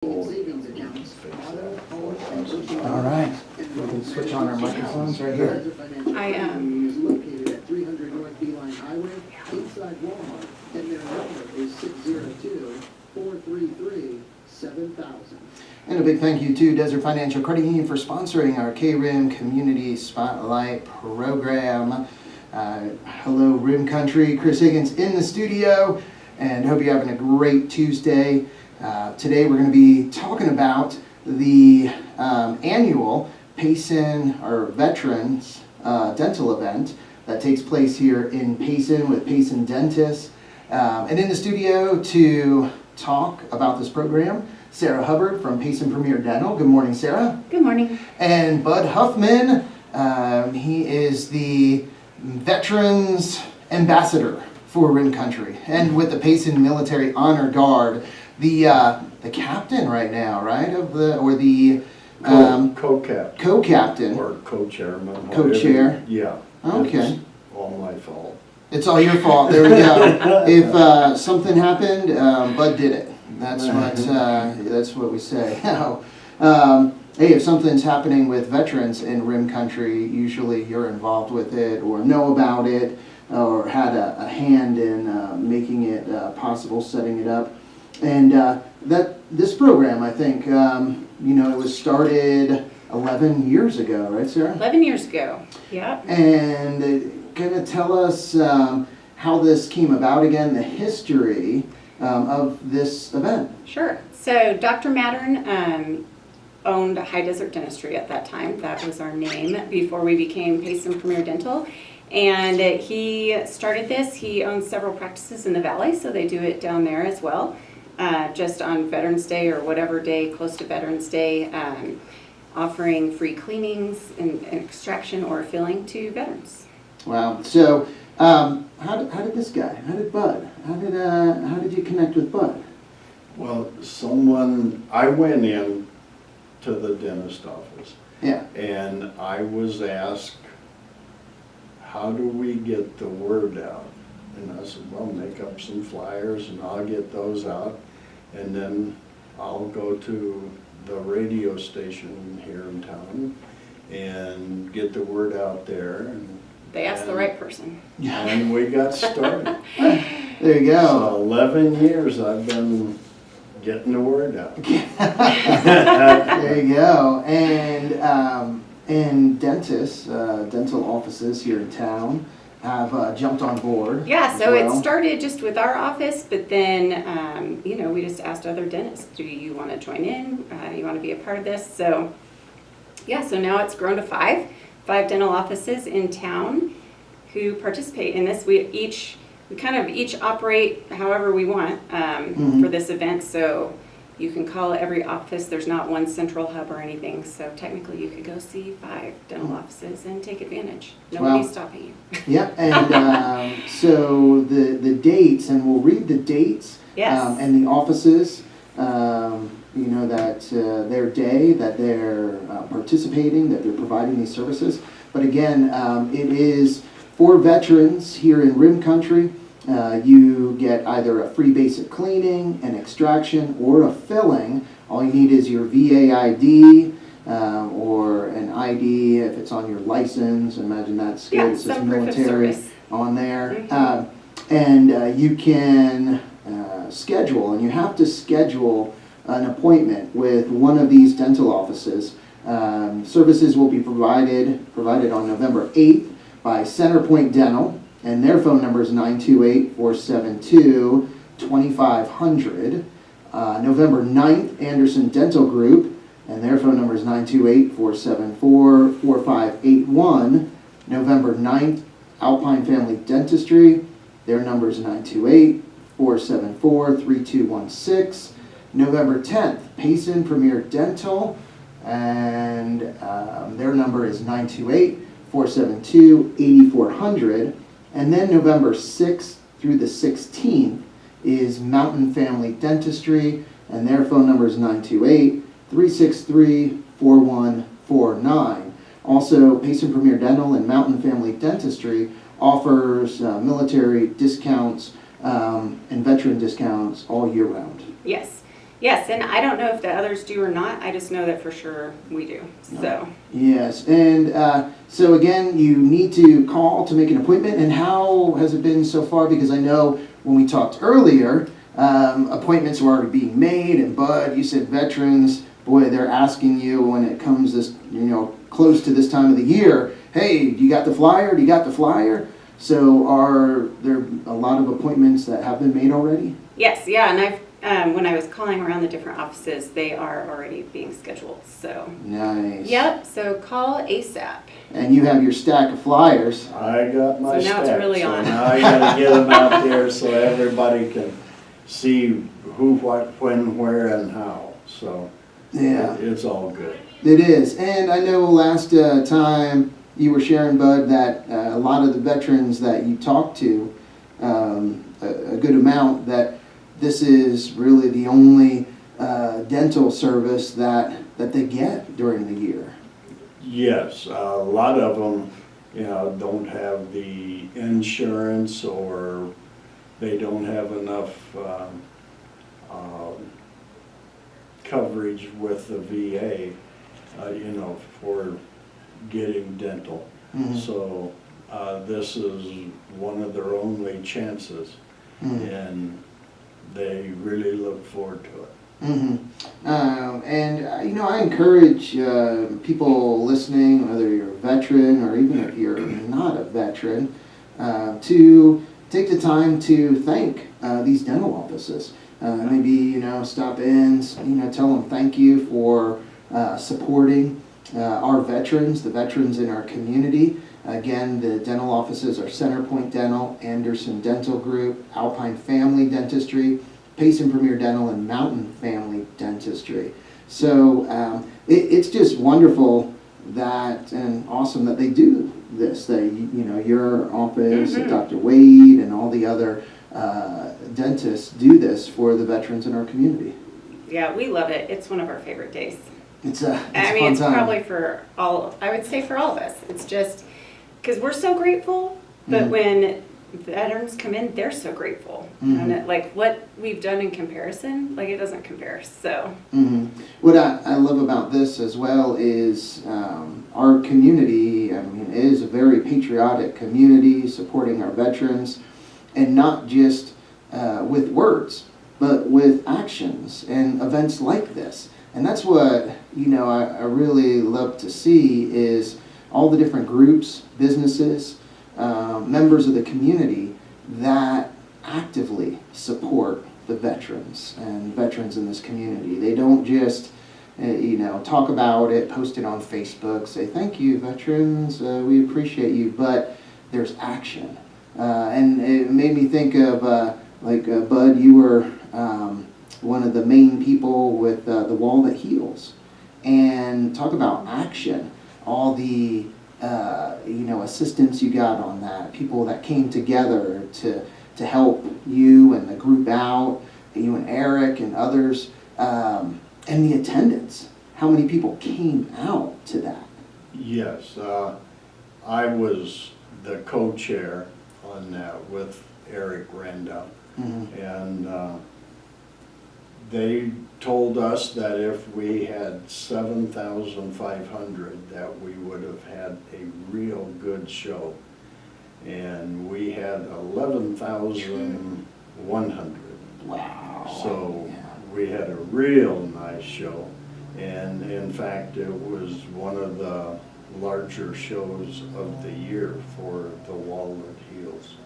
All right, we can switch on our microphones right here. I am. Is located at 300 North Beeline Highway, inside Walmart, and their number is 602-433-7000. And a big thank you to Desert Financial Credit Union for sponsoring our KRIM Community Spotlight program. Hello, Rim Country. Chris Higgins in the studio, and hope you're having a great Tuesday. Today we're going to be talking about the annual Payson, or Veterans Dental event that takes place here in Payson with Payson Dentists. And in the studio to talk about this program, Sarah Hubbard from Payson Premier Dental. Good morning, Sarah. Good morning. And Bud Huffman. He is the Veterans Ambassador for Rim Country, and with the Payson Military Honor Guard, the captain right now, right, of the co-captain or co-chairman, co-chair. Yeah. Okay. It's all my fault. It's all your fault. There we go. If something happened, Bud did it. That's what we say. Hey, if something's happening with veterans in Rim Country, usually you're involved with it or know about it or had a hand in making it possible, setting it up. And this program, I think, it was started 11 years ago, right, Sarah? 11 years ago, yeah. And kind of tell us how this came about again, the history of this event. Sure. So Dr. Mattern owned High Desert Dentistry at that time. That was our name before we became Payson Premier Dental. And he started this. He owns several practices in the valley, so they do it down there as well. Just on Veterans Day or whatever day close to Veterans Day, offering free cleanings and extraction or filling to veterans. Wow. So how did this guy, how did Bud, how did you connect with Bud? Well, I went in to the dentist office. Yeah. And I was asked, how do we get the word out? And I said, well, make up some flyers and I'll get those out. And then I'll go to the radio station here in town and get the word out there. And They asked the right person. And we got started. There you go. So 11 years I've been getting the word out. There you go. And dentists, dental offices here in town have jumped on board. Yeah, so well. it started just with our office, but then, we just asked other dentists, do you want to join in? You want to be a part of this? So, yeah, so now it's grown to five dental offices in town who participate in this. We each operate however we want for this event. So you can call every office. There's not one central hub or anything. So technically you could go see 5 dental offices and take advantage. Nobody's stopping you. Yeah, and so the dates, and we'll read the dates. Yes. And the offices, that their day, that they're participating, that they're providing these services. But again, it is for veterans here in Rim Country. You get either a free basic cleaning, an extraction, or a filling. All you need is your VA ID or an ID if it's on your license. Imagine that's good. Yeah, it says some proof of military service on there. Mm-hmm. And you can schedule, and you have to schedule an appointment with one of these dental offices. Services will be provided on November 8th by Centerpoint Dental, and their phone number is 928-472-2500. November 9th, Anderson Dental Group, and their phone number is 928-474-4581. November 9th, Alpine Family Dentistry, their number is 928-474-3216. November 10th, Payson Premier Dental, and their number is 928-472-8400. And then November 6th through the 16th is Mountain Family Dentistry, and their phone number is 928-363-4149. Also, Payson Premier Dental and Mountain Family Dentistry offers military discounts and veteran discounts all year round. Yes. Yes, and I don't know if the others do or not. I just know that for sure we do. So Yes, and so again, you need to call to make an appointment. And how has it been so far? Because I know when we talked earlier, appointments were already being made. And Bud, you said veterans, boy, they're asking you when it comes this, close to this time of the year. Hey, you got the flyer? Do you got the flyer? So are there a lot of appointments that have been made already? yes, yeah, and I've when I was calling around the different offices, they are already being scheduled. So Nice. yep. So call ASAP. And you have your stack of flyers. I got my So now it's stack, really so on. now I gotta get them out there so everybody can see who, what, when, where, and how. So Yeah. it's all good. It is, and I know last time you were sharing, Bud, that a lot of the veterans that you talked to, a good amount, that this is really the only dental service that they get during the year. Yes, a lot of them, don't have the insurance, or they don't have enough coverage with the VA, for getting dental. Mhm. So this is one of their only chances, Mhm. and they really look forward to it. And I encourage people listening, whether you're a veteran or even if you're not a veteran, to take the time to thank these dental offices. Maybe stop in, tell them thank you for supporting our veterans, the veterans in our community. Again, the dental offices are Centerpoint Dental, Anderson Dental Group, Alpine Family Dentistry, Payson Premier Dental, and Mountain Family Dentistry. So it's just wonderful that and awesome that they do this. That your office, Dr. Wade, and all the other dentists do this for the veterans in our community. Yeah, we love it. It's one of our favorite days. It's a I mean, fun it's time. probably for all, I would say for all of us. It's just because we're so grateful, but when veterans come in, they're so grateful. And like what we've done in comparison, like it doesn't compare. So What I love about this as well is our community, is a very patriotic community supporting our veterans, and not just with words, but with actions and events like this. And that's what, I really love to see is all the different groups, businesses, members of the community that actively support the veterans and veterans in this community. They don't just, talk about it, post it on Facebook, say, thank you, veterans, we appreciate you, but there's action. And it made me think of, Bud, you were one of the main people with the Wall That Heals. And talk about action, all the assistance you got on that, people that came together to help you and the group out, you and Eric and others, and the attendance. How many people came out to that? Yes, I was the co-chair on that with Eric Renda, and they told us that if we had 7,500, that we would have had a real good show. And we had 11,100. Wow. So we had a real nice show. And in fact, it was one of the larger shows of the year for the Wall That Heals.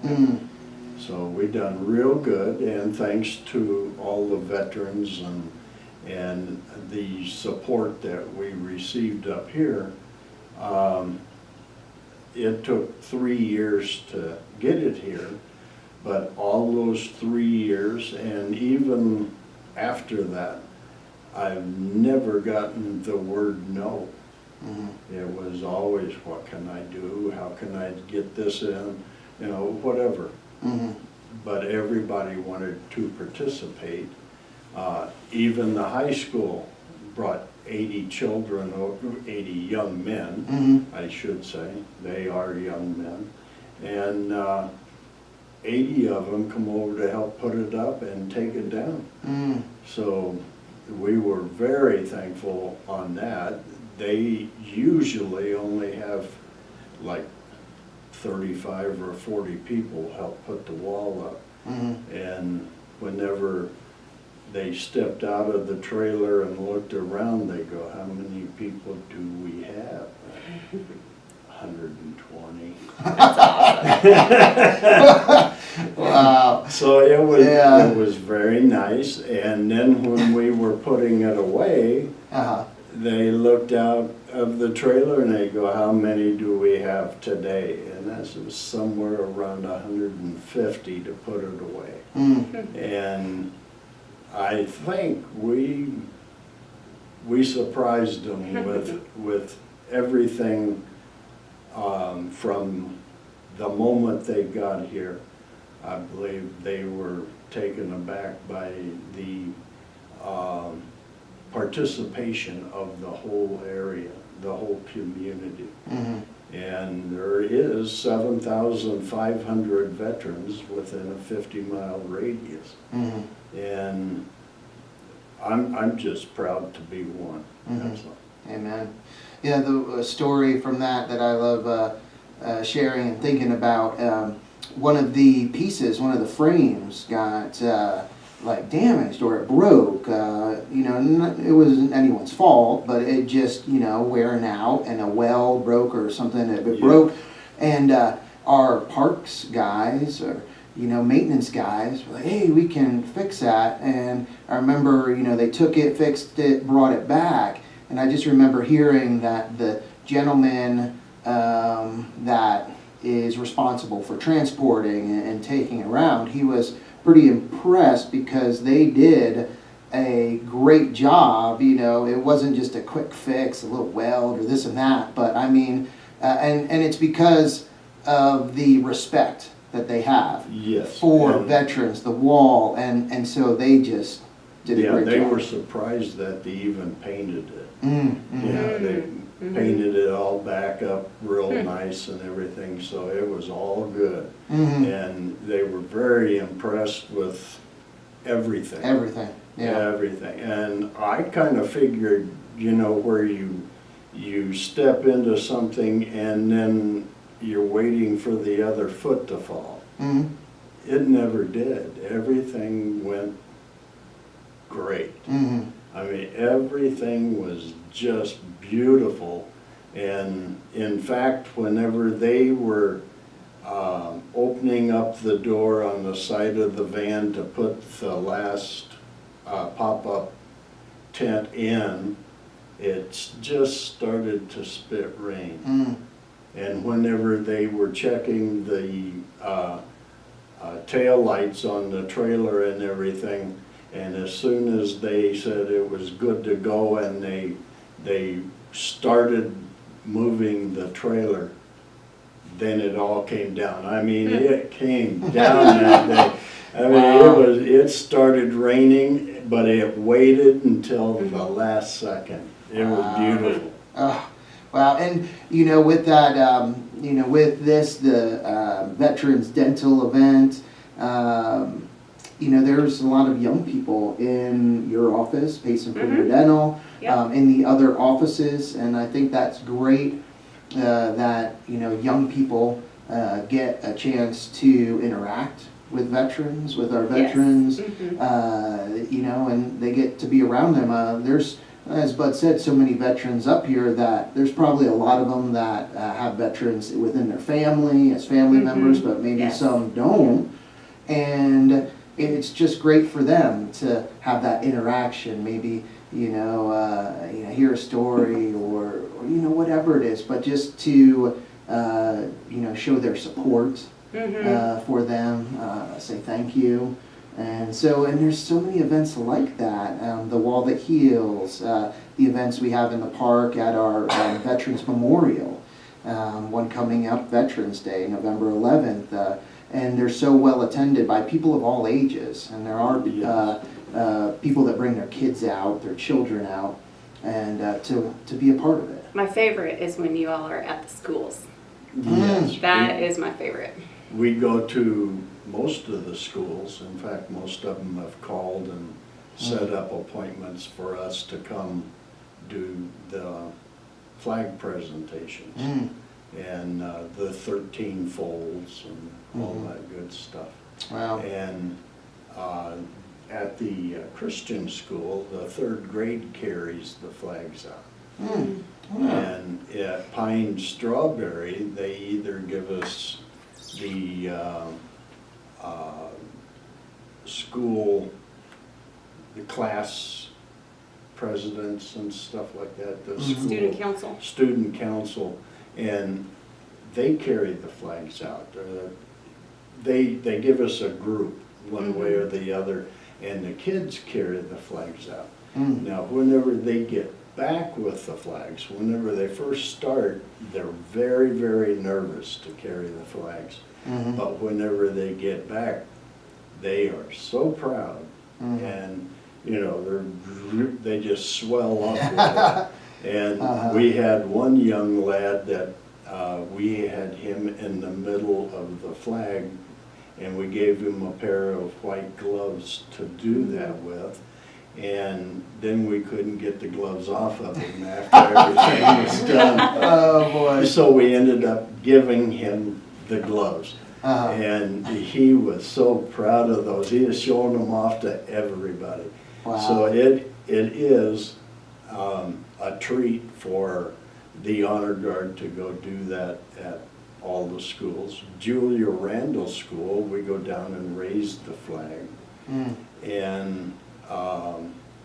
So we done real good, and thanks to all the veterans and the support that we received up here, it took 3 years to get it here, but all those 3 years, and even after that, I've never gotten the word no. It was always, what can I do? How can I get this in? Whatever. But everybody wanted to participate. Even the high school brought 80 children, 80 young men, I should say. They are young men. And 80 of them come over to help put it up and take it down. So we were very thankful on that. They usually only have like 35 or 40 people help put the wall up. And whenever they stepped out of the trailer and looked around, they go, how many people do we have? 120. Wow. So it was, Yeah. it was very nice. And then when we were putting it away, Uh-huh. they looked out of the trailer and they go, how many do we have today? And that was somewhere around 150 to put it away. And I think we surprised them with everything from the moment they got here. I believe they were taken aback by the participation of the whole area, the whole community. And there is 7,500 veterans within a 50-mile radius. And I'm just proud to be one. That's all. Amen. Yeah, the story from that I love sharing and thinking about, one of the pieces, one of the frames got like damaged or it broke. You know, it wasn't anyone's fault, but it just, you know, wearing out and a well broke or something, it broke. And our parks guys or, you know, maintenance guys were like, hey, we can fix that. And I remember, you know, they took it, fixed it, brought it back. And I just remember hearing that the gentleman that is responsible for transporting and taking it around, he was pretty impressed because they did a great job. You know, it wasn't just a quick fix, a little weld or this and that, but I mean, and it's because of the respect that they have for veterans, the wall, and so they just did a great job. Yeah, they were surprised that they even painted it. Yeah, they painted it all back up real nice and everything, so it was all good. And they were very impressed with everything. Everything, yeah. Everything. And I kind of figured, you know, where you step into something and then you're waiting for the other foot to fall. It never did. Everything went great. I mean, everything was just beautiful. And in fact, whenever they were opening up the door on the side of the van to put the last pop-up tent in, it just started to spit rain. And whenever they were checking the tail lights on the trailer and everything, and as soon as they said it was good to go and they started moving the trailer, then it all came down. I mean, it came down that day. I mean, it started raining, but it waited until the last second. It was beautiful. Wow, and you know, with that, you know, with this, the Veterans Dental event, you know, there's a lot of young people in your office, Payson Dental, in the other offices, and I think that's great that, you know, young people get a chance to interact with veterans, with our veterans, you know, and they get to be around them. There's, as Bud said, so many veterans up here that there's probably a lot of them that have veterans within their family, as family members, but maybe some don't. And it's just great for them to have that interaction, maybe, you know, hear a story or, you know, whatever it is, but just to, you know, show their support for them, say thank you. And so, and there's so many events like that, the Wall That Heals, the events we have in the park at our Veterans Memorial, one coming up, Veterans Day, November 11th, and they're so well attended by people of all ages, and there are people that bring their kids out, their children out, and to be a part of it. My favorite is when you all are at the schools. Yes. That is my favorite. We go to most of the schools. In fact, most of them have called and set up appointments for us to come do the flag presentations. Mm. And the 13 folds and all that good stuff. Wow. And at the Christian school, the 3rd grade carries the flags out. Mm. Wow. And at Pine Strawberry, they either give us the school, the class presidents and stuff like that. The school Student council. Student council, and they carry the flags out. They give us a group, one way or the other, and the kids carry the flags out. Mm. Now, whenever they get back with the flags, whenever they first start, they're very, very nervous to carry the flags. Mhm. But whenever they get back, they are so proud, and you know, they just swell up with it. And we had one young lad that we had him in the middle of the flag, and we gave him a pair of white gloves to do that with. And then we couldn't get the gloves off of him after everything was done. Oh, boy. So we ended up giving him the gloves. And he was so proud of those. He was showing them off to everybody. Wow. So it is a treat for the honor guard to go do that at all the schools. Julia Randall School, we go down and raise the flag. Mm. And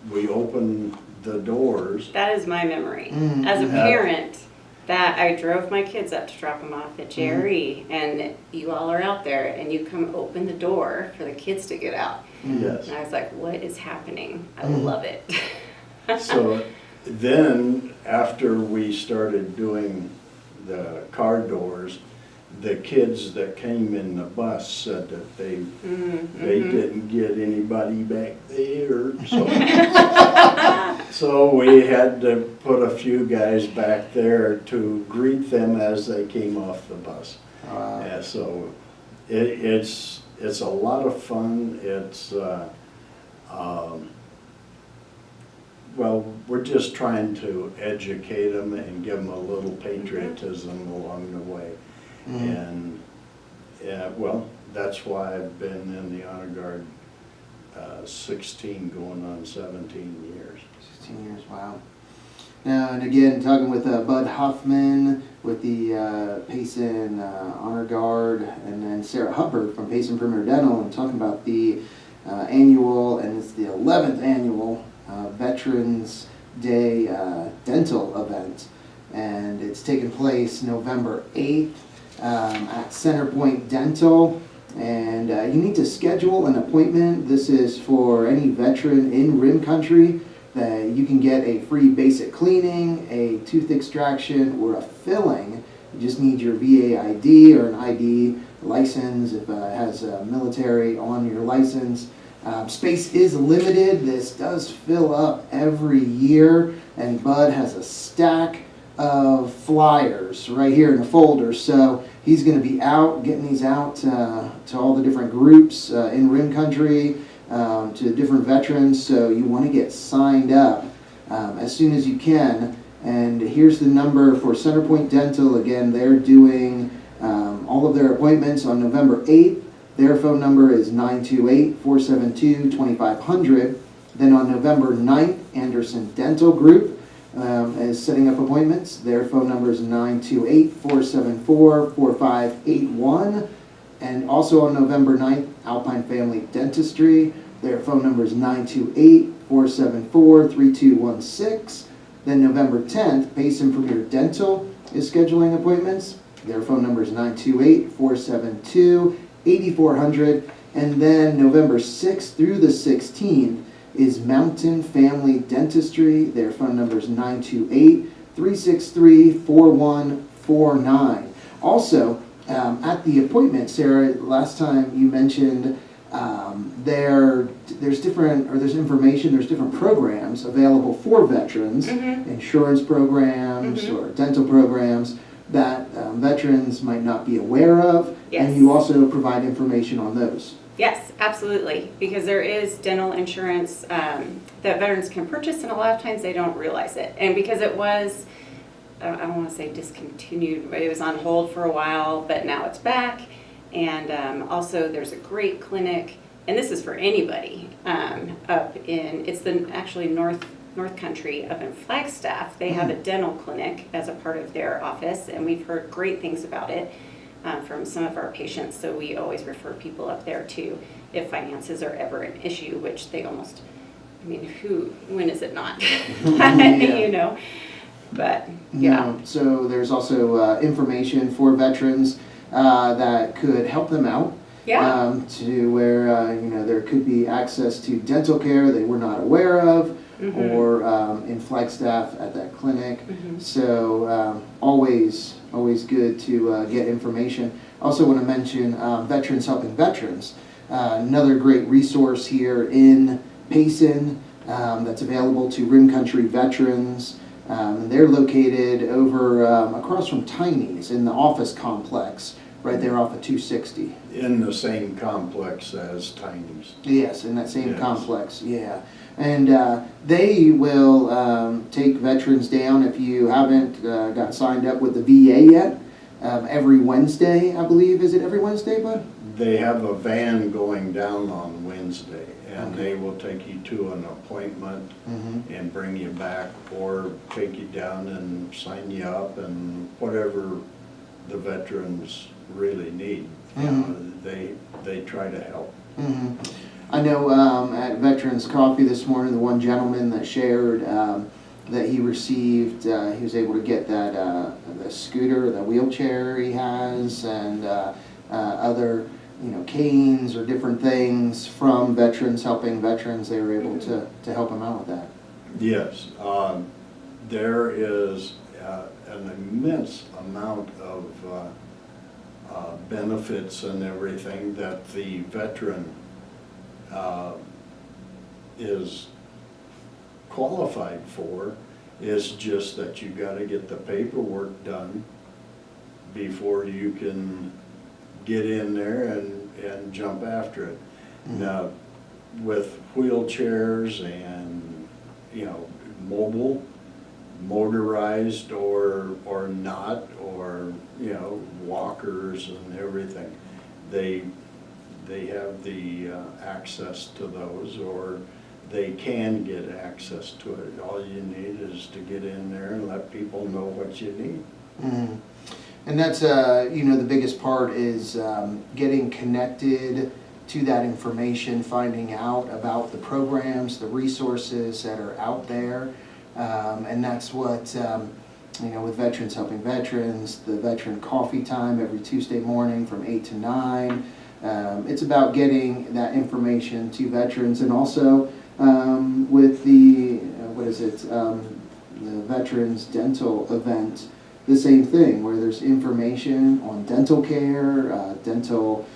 we open the doors. That is my memory. Mm. As a Yeah. parent, that I drove my kids up to drop them off at Jerry, and you all are out there, and you come open the door for the kids to get out. Yes. And I was like, what is happening? I Mm. love it. So then, after we started doing the car doors, the kids that came in the bus said that they didn't get anybody back there. So we had to put a few guys back there to greet them as they came off the bus. Wow. Yeah, so it's a lot of fun. It's well, we're just trying to educate them and give them a little patriotism along the way. And yeah, well, that's why I've been in the Honor Guard 16 going on 17 years. 16 years, wow. Now, and again, talking with Bud Huffman with the Payson Honor Guard, and then Sarah Hubbard from Payson Premier Dental, and talking about the annual, and it's the 11th annual Veterans Day dental event. And it's taking place November 8th at Centerpoint Dental. And you need to schedule an appointment. This is for any veteran in RIM country, that you can get a free basic cleaning, a tooth extraction, or a filling. You just need your VA ID or an ID license if it has military on your license. Space is limited. This does fill up every year, and Bud has a stack of flyers right here in the folder. So he's going to be out, getting these out to all the different groups in RIM country, to different veterans. So you want to get signed up as soon as you can. And here's the number for Centerpoint Dental. Again, they're doing all of their appointments on November 8th. Their phone number is 928-472-2500. Then on November 9th, Anderson Dental Group is setting up appointments. Their phone number is 928-474-4581. And also on November 9th, Alpine Family Dentistry. Their phone number is 928-474-3216. Then November 10th, Payson Premier Dental is scheduling appointments. Their phone number is 928-472-8400. And then November 6th through the 16th is Mountain Family Dentistry. Their phone number is 928-363-4149. Also, at the appointment, Sarah, last time you mentioned there's information, there's different programs available for veterans, insurance programs or dental programs that veterans might not be aware of, Yes. and you also provide information on those Yes, absolutely, because there is dental insurance that veterans can purchase, and a lot of times they don't realize it. And because it was, I don't want to say discontinued, but it was on hold for a while, but now it's back. And also there's a great clinic, and this is for anybody, up in, it's the actually North Country up in Flagstaff. They have a dental clinic as a part of their office, and we've heard great things about it from some of our patients. So we always refer people up there too if finances are ever an issue, which they almost, I mean, when is it not? You know, but yeah. No. So there's also information for veterans that could help them out. Yeah. To where, you know, there could be access to dental care they were not aware of, or in Flagstaff at that clinic. So always good to get information. Also want to mention Veterans Helping Veterans, another great resource here in Payson that's available to Rim Country veterans. They're located over across from Tiny's in the office complex, right there off of 260. In the same complex as Tiny's. Yes, in that same Yes. complex, yeah. And they will take veterans down if you haven't got signed up with the VA yet. Every Wednesday, I believe. Is it every Wednesday, bud? They have a van going down on Wednesday, and they will take you to an appointment and bring you back, or take you down and sign you up, and whatever the veterans really need. You know, they try to help. I know at Veterans Coffee this morning, the one gentleman that shared that he received, he was able to get that the scooter, the wheelchair he has, and other, you know, canes or different things from Veterans Helping Veterans. They were able to help him out with that. Yes, there is an immense amount of benefits and everything that the veteran is qualified for. Is just that you got to get the paperwork done before you can get in there and jump after it. Now, with wheelchairs and, you know, mobile, motorized or not, or, you know, walkers and everything, they have the access to those, or they can get access to it. All you need is to get in there and let people know what you need. And that's, you know, the biggest part is getting connected to that information, finding out about the programs, the resources that are out there. And that's what, you know, with Veterans Helping Veterans, the Veteran Coffee Time every Tuesday morning from 8 to 9. It's about getting that information to veterans, and also with the, what is it, the Veterans Dental event, the same thing, where there's information on dental care, dental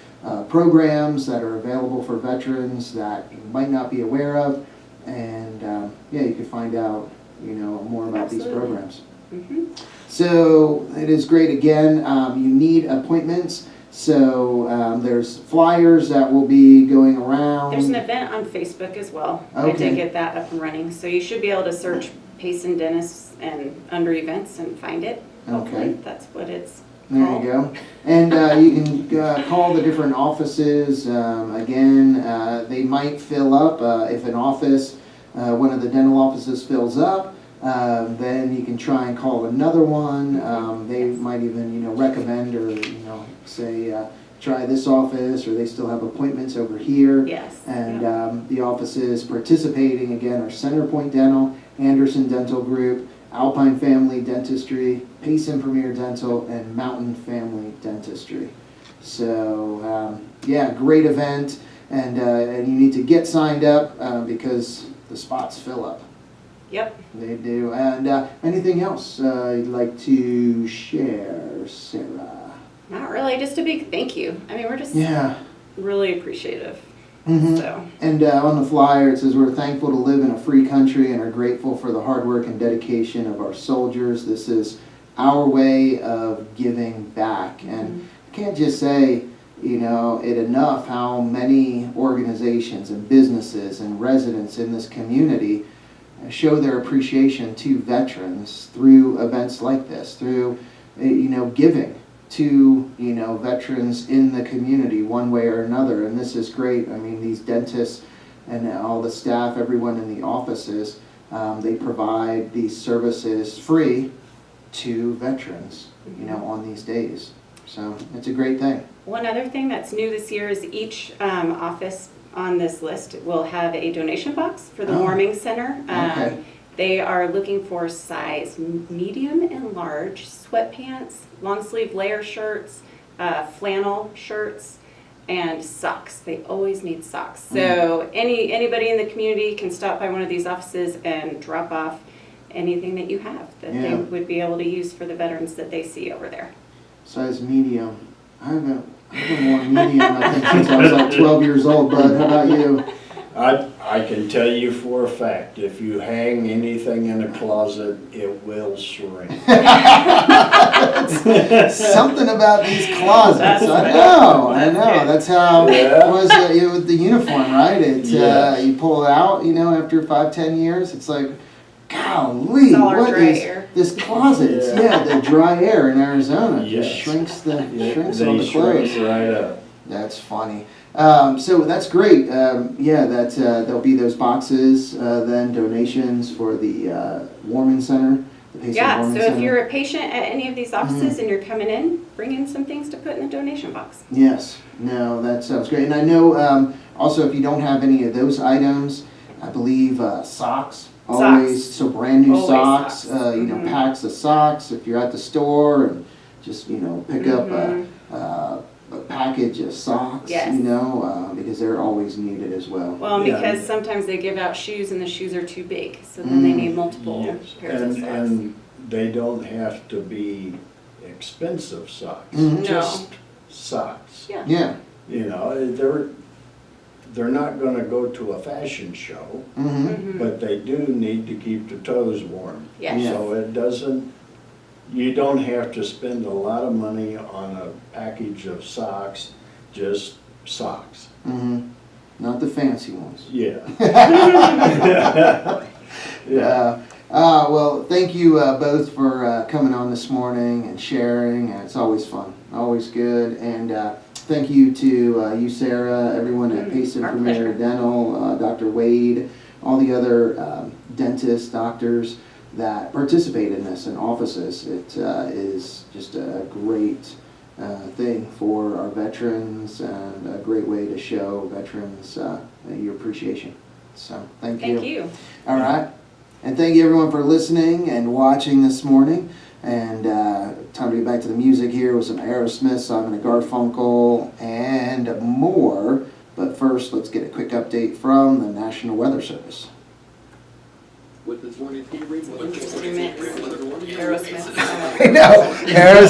programs that are available for veterans that you might not be aware of, and yeah, you can find out, you know, more about these programs. So it is great. Again, you need appointments. So there's flyers that will be going around. There's an event on Facebook as well. I did get that up and running. So you should be able to search Payson Dentists and under events and find it. Hopefully. That's what it's There called. you go. And you can call the different offices. Again, they might fill up. If an office, one of the dental offices fills up, then you can try and call another one. They might even, you know, recommend, or, you know, say, try this office, or they still have appointments over here. Yes. And the offices participating, again, are Centerpoint Dental, Anderson Dental Group, Alpine Family Dentistry, Payson Premier Dental, and Mountain Family Dentistry. So, yeah, great event. And you need to get signed up because the spots fill up. Yep. They do. And anything else you'd like to share, Sarah? Not really, just a big thank you. I mean, we're just really appreciative. So. And on the flyer it says, we're thankful to live in a free country and are grateful for the hard work and dedication of our soldiers. This is our way of giving back. And I can't just say, it enough how many organizations and businesses and residents in this community show their appreciation to veterans through events like this, through, giving to, veterans in the community one way or another. And this is great. I mean, these dentists and all the staff, everyone in the offices, they provide these services free to veterans, on these days. So it's a great thing. One other thing that's new this year is each office on this list will have a donation box for the warming center. Okay. They are looking for size medium and large sweatpants, long sleeve layer shirts, flannel shirts, and socks. They always need socks. So anybody in the community can stop by one of these offices and drop off anything that you have that they would be able to use for the veterans that they see over there. Size medium. I haven't worn medium, I think, since I was like 12 years old, bud. How about you? I can tell you for a fact, if you hang anything in a closet, it will shrink. Something about these closets. I know. That's how it was with the uniform, right? You pull it out, after 5-10 years, it's like, golly, It's all our what dry is air. this closet? Yeah. The dry air in Arizona just Yes. shrinks They all the clothes. shrink right up. That's funny. So that's great. There'll be those boxes, then donations for the warming center, the Payson Yeah, warming so center. if you're a patient at any of these offices and you're coming in, bring in some things to put in the donation box. Yes, no, that sounds great. And I know also if you don't have any of those items, I believe socks. Always, so brand new Always socks, socks. packs of socks. If you're at the store and just, pick up a package of socks, Yes. because they're always needed as well. Well, Yeah. because sometimes they give out shoes and the shoes are too big, so then they need multiple Yes, pairs of socks. and they don't have to be expensive socks, Mhm. just socks. Yeah. Yeah. They're not gonna go to a fashion show, Mm-hmm. Mhm. but they do need to keep the toes warm. Yes. Yeah. So you don't have to spend a lot of money on a package of socks, just socks. Mm-hmm. Not the fancy ones. Yeah. Yeah. Well, thank you both for coming on this morning and sharing. It's always fun, always good. And thank you to you, Sarah, everyone at Payson Our Premier pleasure. Dental, Dr. Wade, all the other dentists, doctors that participate in this in offices. It is just a great thing for our veterans and a great way to show veterans your appreciation. So thank you. Thank you. All right. And thank you everyone for listening and watching this morning. And time to get back to the music here with some Aerosmith, Simon and Garfunkel, and more. But first, let's get a quick update from the National Weather Service. With this morning's KRIM weather. Interesting mix. Aerosmith. I know. Aerosmith.